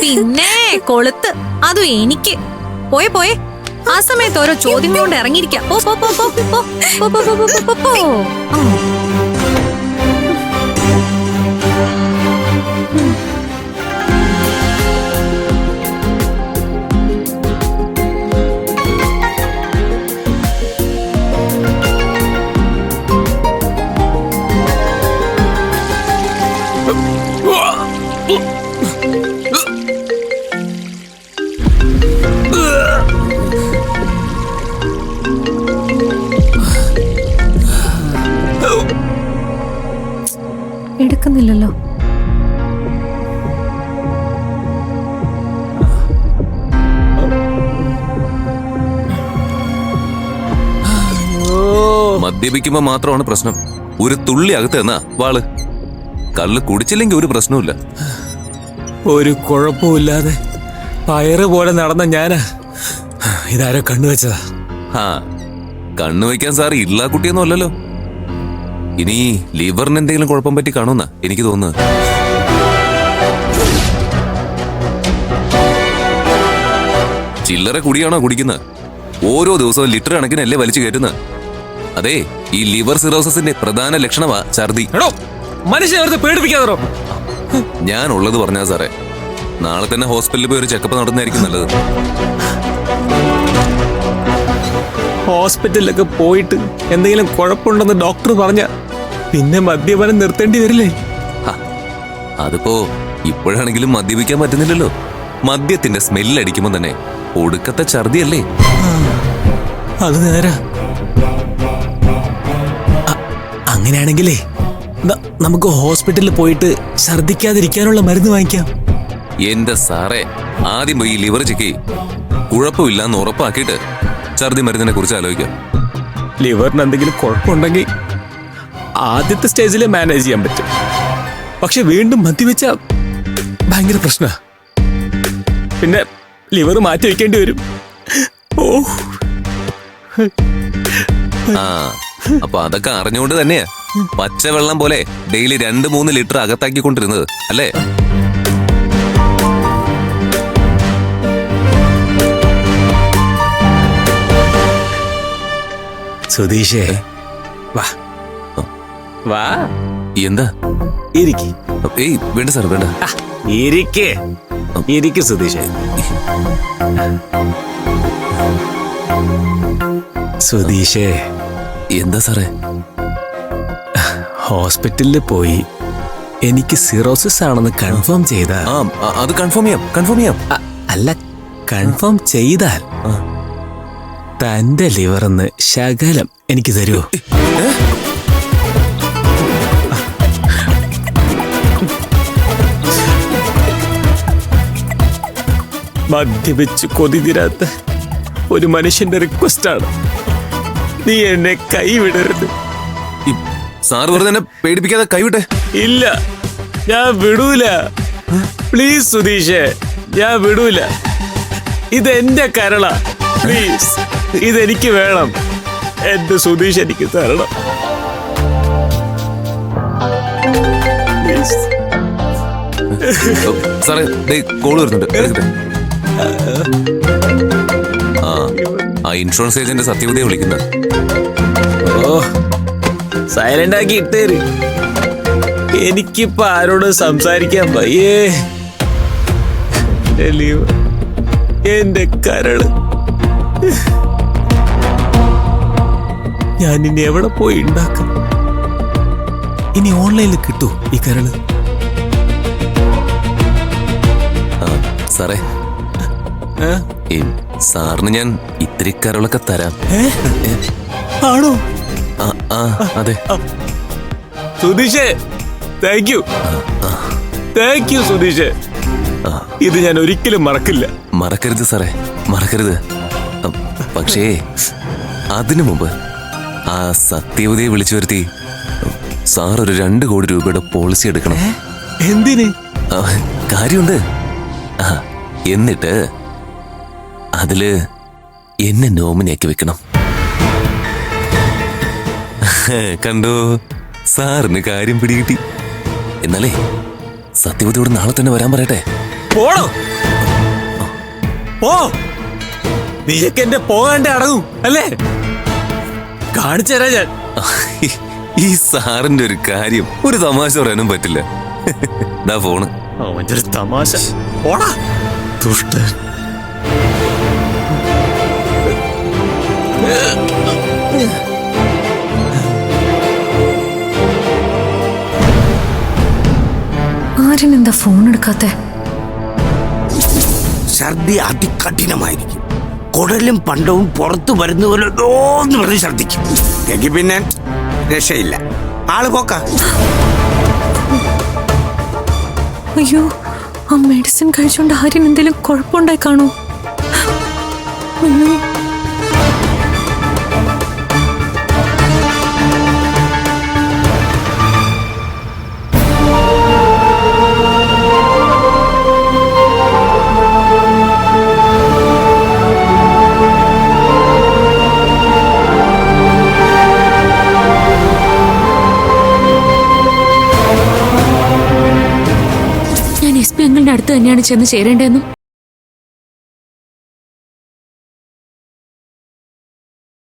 പിന്നെ കൊളുത്ത് അതും എനിക്ക്. പോയെ പോയെ, ആ സമയത്ത് ഓരോ ചോദ്യങ്ങൾ കൊണ്ട് ഇറങ്ങിയിരിക്കാം. പോ പോ പോ പോ പോ പോ പോ പോ പോ പോ പോ. എടുക്കുന്നില്ലല്ലോ. മദ്യപിക്കുമ്പോ മാത്രമാണ് പ്രശ്നം. ഒരു തുള്ളി അകത്ത് എന്നാ വാള്. കള്ള് കുടിച്ചില്ലെങ്കിൽ ഒരു പ്രശ്നവുമില്ല. ഒരു കുഴപ്പമില്ലാതെ പയറ് പോലെ നടന്ന ഞാനാ ഇതാരോ കണ്ണുവെച്ചതാ. ആ കണ്ണുവയ്ക്കാൻ സാർ ഇല്ലാ കുട്ടിയൊന്നും അല്ലല്ലോ. ഇനി ലിവറിന് എന്തെങ്കിലും കുഴപ്പം പറ്റി കാണുമെന്നാ എനിക്ക് തോന്നുന്നത്. ചില്ലറ കുടിയാണോ കുടിക്കുന്നത്? ഓരോ ദിവസവും ലിറ്റർ കണക്കിനല്ലേ വലിച്ചു കയറ്റുന്നത്. അതെ, ഈ ലിവർ സിറോസിന്റെ പ്രധാന ലക്ഷണമാ ഛർദി. മനുഷ്യനെ പേടിപ്പിക്കാതോ. ഞാൻ ഉള്ളത് പറഞ്ഞാ സാറേ, നാളെ തന്നെ ഹോസ്പിറ്റലിൽ പോയി ഒരു ചെക്കപ്പ് നടത്തുന്നതായിരിക്കും നല്ലത്. ഹോസ്പിറ്റലിലൊക്കെ പോയിട്ട് എന്തെങ്കിലും കുഴപ്പമുണ്ടെന്ന് ഡോക്ടർ പറഞ്ഞ പിന്നെ മദ്യപാനം നിർത്തേണ്ടി വരില്ലേ? അതിപ്പോ ഇപ്പോഴാണെങ്കിലും മദ്യപിക്കാൻ പറ്റുന്നില്ലല്ലോ. മദ്യത്തിന്റെ സ്മെല്ലടിക്കുമ്പോ തന്നെ ഒടുക്കത്തെ ഛർദിയല്ലേ. അത് നേരാ. അങ്ങനെയാണെങ്കിലേ നമുക്ക് ഹോസ്പിറ്റലിൽ പോയിട്ട് ഛർദിക്കാതിരിക്കാനുള്ള മരുന്ന് വാങ്ങിക്കാം. എന്റെ സാറേ, ആദ്യം പോയി ലിവർ ചെക്ക് ചെയ്യ്. കുഴപ്പമില്ലാന്ന് ഉറപ്പാക്കിയിട്ട് ഛർദി മരുന്നിനെ കുറിച്ച് ആലോചിക്കാം. ലിവറിന് എന്തെങ്കിലും കുഴപ്പമുണ്ടെങ്കിൽ ആദ്യത്തെ സ്റ്റേജിൽ മാനേജ് ചെയ്യാൻ പറ്റും. പക്ഷെ വീണ്ടും മദ്യവെച്ച ഭയങ്കര പ്രശ്ന. പിന്നെ ലിവർ മാറ്റി വെക്കേണ്ടി വരും. ഓ, അപ്പൊ അതൊക്കെ അറിഞ്ഞുകൊണ്ട് തന്നെയാ പച്ചവെള്ളം പോലെ ഡെയിലി 2-3 ലിറ്റർ അകത്താക്കിക്കൊണ്ടിരുന്നത് അല്ലേ? സുധീഷേ, വാ വാ. എന്താ? ഇരിക്ക്. ഏയ് വേണ്ട സാർ, വേണ്ട. ഇരിക്ക് സുധീഷേ. സുധീഷേ. എന്താ സാറേ? ഹോസ്പിറ്റലിൽ പോയി എനിക്ക് സിറോസിസ് ആണെന്ന് കൺഫേം ചെയ്താൽ അത് കൺഫേം ചെയ്യാം. അല്ല, കൺഫേം ചെയ്താൽ തന്റെ ലിവറിന്ന് ശകലം എനിക്ക് തരുമോ? മദ്യപിച്ച് കൊതി തീരാത്ത ഒരു മനുഷ്യന്റെ റിക്വസ്റ്റാണ്. നീ എന്നെ കൈവിടരുത്. സാർ വെറുതെ എന്നെ പേടിപ്പിക്കാതെ കൈവിട്ടെ. ഇല്ല, ഞാൻ വിടൂല. പ്ലീസ് സുധീഷേ, ഞാൻ വിടൂല. ഇതെന്റെ കരള. പ്ലീസ്, ഇതെനിക്ക് വേണം. എന്റെ സുധീഷ് എനിക്ക് തരണം. സാറേ, കോള് വരുന്നുണ്ട്. ആ ഇൻഷുറൻസ് ഏജന്റ് സത്യവതിയെ വിളിക്കുന്നത്. ഓ, സൈലന്റ് ആക്കി ഇട്ടേര്. എനിക്കിപ്പോ ആരോട് സംസാരിക്കാൻ വയ്യേ. എന്റെ കരള്. ഞാൻ ഇനി എവിടെ പോയി ഉണ്ടാക്കും? ഇനി ഓൺലൈനിൽ കിട്ടൂ ഈ കരള്? സാറേ, സാറിന് ഞാൻ ഇത്തിരി കരളൊക്കെ തരാം. ആണോ? അതെ. സുധീഷേ, താങ്ക് യു സുധീഷേ. ഇത് ഞാൻ ഒരിക്കലും മറക്കില്ല. മറക്കരുത് സാറേ, മറക്കരുത്. പക്ഷേ അതിനു മുമ്പ് ആ സത്യവതിയെ വിളിച്ചു വരുത്തി സാർ ഒരു 2 കോടി രൂപയുടെ പോളിസി എടുക്കണം. എന്തിന്? കാര്യമുണ്ട്. എന്നിട്ട് അതില് എന്നെ നോമിനിയാക്കി വെക്കണം. കണ്ടോ, സാറിന് കാര്യം പിടികിട്ടി. എന്നാലേ സത്യവതിയോട് നാളെ തന്നെ വരാൻ പറയട്ടെ. പോടോ ഓ നീയൊക്കെ എന്റെ പോകാണ്ടേ അടങ്ങും അല്ലേ? കാണിച്ചു തരാം ഞാൻ. ഈ സാറിന്റെ ഒരു കാര്യം ഒരു തമാശ പറയാനും പറ്റില്ല. ദാ ഫോണ്. അവന്റെ ഒരു തമാശ. പോടാ ദുഷ്ടൻ. ആര്യനെന്താ ഫോൺ എടുക്കാത്തെ? ഛർദി അതികഠിനമായിരിക്കും. കുടലും പണ്ടവും പുറത്തു വരുന്ന പോലെ ഓന്ന് പറഞ്ഞ് ഛർദിക്കും. എങ്കിൽ പിന്നെ രക്ഷയില്ല. ആള് പോക്ക. അയ്യോ, ആ മെഡിസിൻ കഴിച്ചോണ്ട് ആര്യൻ എന്തെങ്കിലും കുഴപ്പമുണ്ടായി കാണോ? അയ്യോ, ഞാൻ എസ് പി അങ്കിളിന്റെ അടുത്ത് തന്നെയാണ് ചെന്ന് ചേരേണ്ടതെന്നും